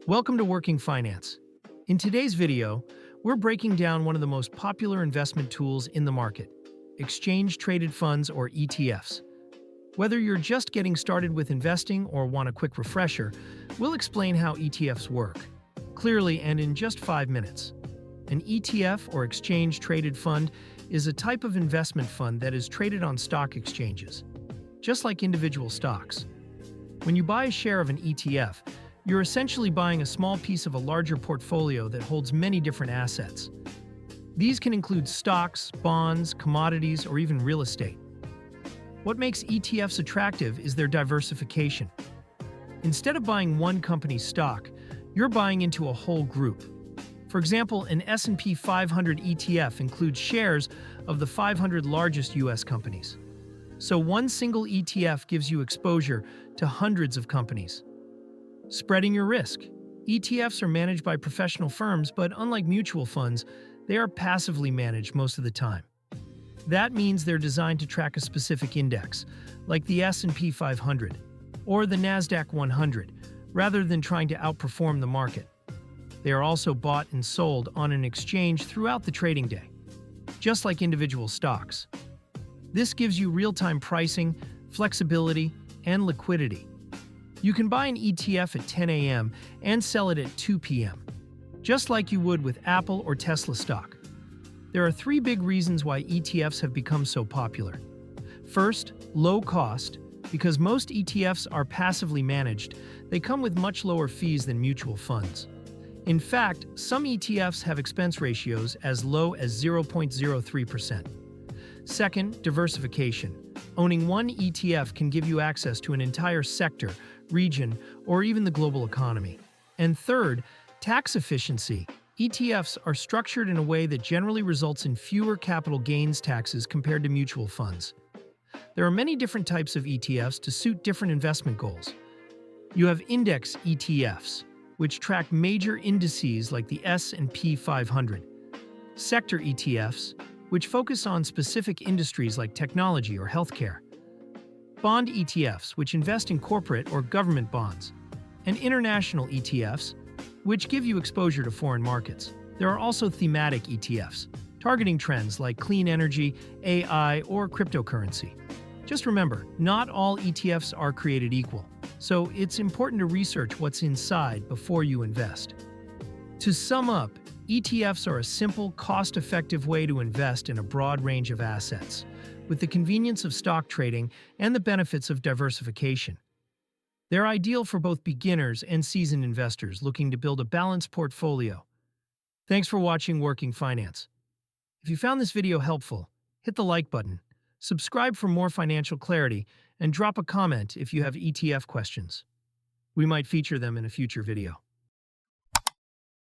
Welcome to Working Finance. In today's video, we're breaking down one of the most popular investment tools in the market, exchange-traded funds or ETFs. Whether you're just getting started with investing or want a quick refresher, we'll explain how ETFs work, clearly and in just 5 minutes. An ETF or exchange-traded fund is a type of investment fund that is traded on stock exchanges, just like individual stocks. When you buy a share of an ETF, you're essentially buying a small piece of a larger portfolio that holds many different assets. These can include stocks, bonds, commodities, or even real estate. What makes ETFs attractive is their diversification. Instead of buying one company's stock, you're buying into a whole group. For example, an S&P 500 ETF includes shares of the 500 largest U.S. companies. So one single ETF gives you exposure to hundreds of companies. Spreading your risk. ETFs are managed by professional firms, but unlike mutual funds, they are passively managed most of the time. That means they're designed to track a specific index, like the S&P 500 or the NASDAQ 100, rather than trying to outperform the market. They are also bought and sold on an exchange throughout the trading day, just like individual stocks. This gives you real-time pricing, flexibility, and liquidity. You can buy an ETF at 10 a.m. and sell it at 2 p.m., just like you would with Apple or Tesla stock. There are 3 big reasons why ETFs have become so popular. First, low cost. Because most ETFs are passively managed, they come with much lower fees than mutual funds. In fact, some ETFs have expense ratios as low as 0.03%. Second, diversification. Owning one ETF can give you access to an entire sector, region, or even the global economy. And third, tax efficiency. ETFs are structured in a way that generally results in fewer capital gains taxes compared to mutual funds. There are many different types of ETFs to suit different investment goals. You have index ETFs, which track major indices like the S&P 500. Sector ETFs, which focus on specific industries like technology or healthcare. Bond ETFs, which invest in corporate or government bonds. And international ETFs, which give you exposure to foreign markets. There are also thematic ETFs, targeting trends like clean energy, AI, or cryptocurrency. Just remember, not all ETFs are created equal, so it's important to research what's inside before you invest. To sum up, ETFs are a simple, cost-effective way to invest in a broad range of assets, with the convenience of stock trading and the benefits of diversification. They're ideal for both beginners and seasoned investors looking to build a balanced portfolio. Thanks for watching Working Finance. If you found this video helpful, hit the like button, subscribe for more financial clarity, and drop a comment if you have ETF questions. We might feature them in a future video.